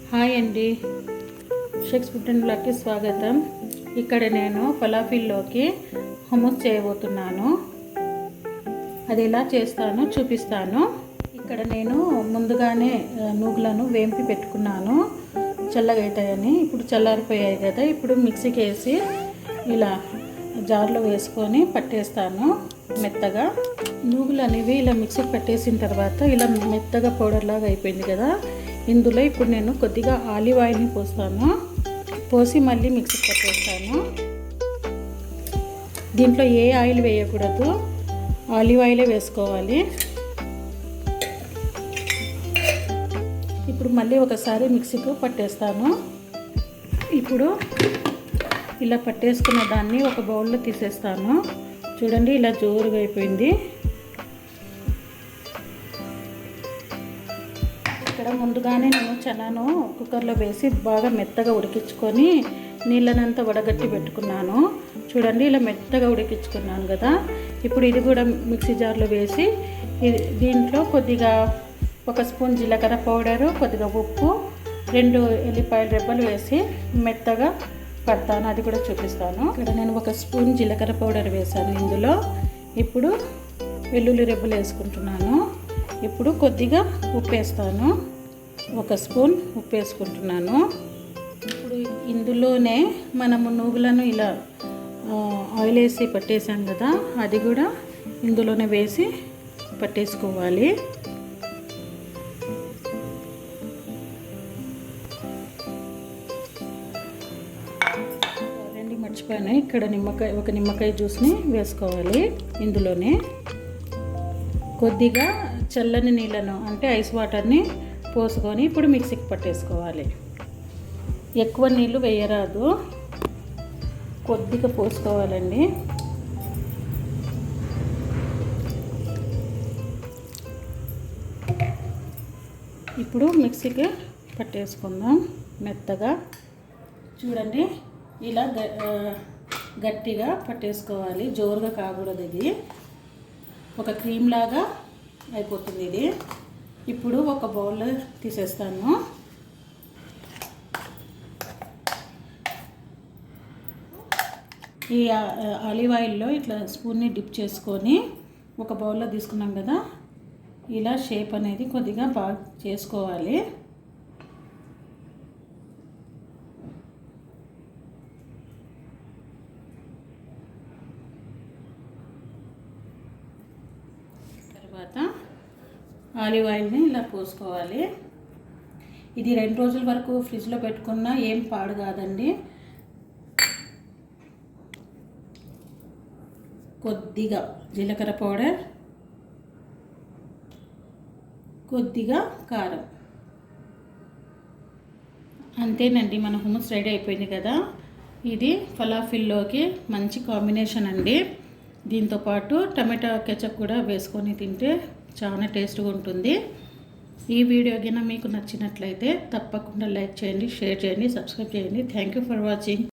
Hi అండి, shakes food and బ్లాగ్కి స్వాగతం. ఇక్కడ నేను ఫలాఫీల్లోకి హుమస్ చేయబోతున్నాను. అది ఎలా చేస్తానో చూపిస్తాను. ఇక్కడ నేను ముందుగానే నూగులను వేంపి పెట్టుకున్నాను చల్లగా అవుతాయని. ఇప్పుడు చల్లారిపోయాయి కదా, ఇప్పుడు మిక్సీకి వేసి ఇలా జార్లో వేసుకొని పట్టేస్తాను మెత్తగా. నూగులు అనేవి ఇలా మిక్సీకి పట్టేసిన తర్వాత ఇలా మెత్తగా పౌడర్ లాగా అయిపోయింది కదా. ఇందులో ఇప్పుడు నేను కొద్దిగా ఆలివ్ ఆయిల్ని పోసి మళ్ళీ మిక్సీకి పట్టేస్తాను. దీంట్లో ఏ ఆయిల్ వేయకూడదు, ఆలివ్ ఆయిలే వేసుకోవాలి. ఇప్పుడు మళ్ళీ ఒకసారి మిక్సీకి పట్టేస్తాను. ఇప్పుడు ఇలా పట్టేసుకున్న దాన్ని ఒక బౌల్లో తీసేస్తాను. చూడండి, ఇలా జోరుగా అయిపోయింది. ఇక్కడ ముందుగానే నేను చనాను కుక్కర్లో వేసి బాగా మెత్తగా ఉడికించుకొని నీళ్ళనంతా వడగట్టి పెట్టుకున్నాను. చూడండి, ఇలా మెత్తగా ఉడికించుకున్నాను కదా. ఇప్పుడు ఇది కూడా మిక్సీ జార్లో వేసి దీంట్లో కొద్దిగా 1 స్పూన్ జీలకర్ర పౌడరు, కొద్దిగా ఉప్పు, 2 ఎల్లిపాయల రెబ్బలు వేసి మెత్తగా పడతాను. అది కూడా చూపిస్తాను. ఇక్కడ నేను 1 స్పూన్ జీలకర్ర పౌడర్ వేసాను. ఇందులో ఇప్పుడు వెల్లుల్లి రెబ్బలు వేసుకుంటున్నాను. ఇప్పుడు కొద్దిగా ఉప్పు వేస్తాను. 1 స్పూన్ ఉప్పు వేసుకుంటున్నాను. ఇప్పుడు ఇందులోనే మనము నూగులను ఇలా ఆయిల్ వేసి పట్టేసాం కదా, అది కూడా ఇందులోనే వేసి పట్టేసుకోవాలి. మర్చిపోయాను, ఇక్కడ ఒక నిమ్మకాయ జ్యూస్ని వేసుకోవాలి. ఇందులోనే కొద్దిగా చల్లని నీళ్ళను అంటే ఐస్ వాటర్ని పోసుకొని ఇప్పుడు మిక్సీకి పట్టేసుకోవాలి. ఎక్కువ నీళ్ళు వేయరాదు, కొద్దిగా పోసుకోవాలండి. ఇప్పుడు మిక్సీకి పట్టేసుకుందాం మెత్తగా. చూడండి, ఇలా గట్టిగా పట్టేసుకోవాలి, జోరుగా కాకూడదు. ఇది ఒక క్రీమ్ లాగా అయిపోతుంది ఇది. ఇప్పుడు ఒక బౌల్లో తీసేస్తాను. ఈ ఆలివ్ ఆయిల్లో ఇట్లా స్పూన్ని డిప్ చేసుకొని ఒక బౌల్లో తీసుకున్నాం కదా, ఇలా షేప్ అనేది కొద్దిగా బాగా చేసుకోవాలి. తర్వాత ఆలివ్ ఆయిల్ని ఇలా పోసుకోవాలి. ఇది 2 రోజుల వరకు ఫ్రిడ్జ్లో పెట్టుకున్నా ఏం పాడు కాదండి. కొద్దిగా జీలకర్ర పౌడర్, కొద్దిగా కారం, అంతేనండి. మన హుమస్ రెడీ అయిపోయింది కదా. ఇది ఫలాఫిల్లోకి మంచి కాంబినేషన్ అండి. దీంతోపాటు టమాటా కెచప్ కూడా వేసుకొని తింటే చాలా టేస్ట్గా ఉంటుంది. ఈ వీడియో కింద మీకు నచ్చినట్లయితే తప్పకుండా లైక్ చేయండి, షేర్ చేయండి, సబ్స్క్రైబ్ చేయండి. Thank you for watching.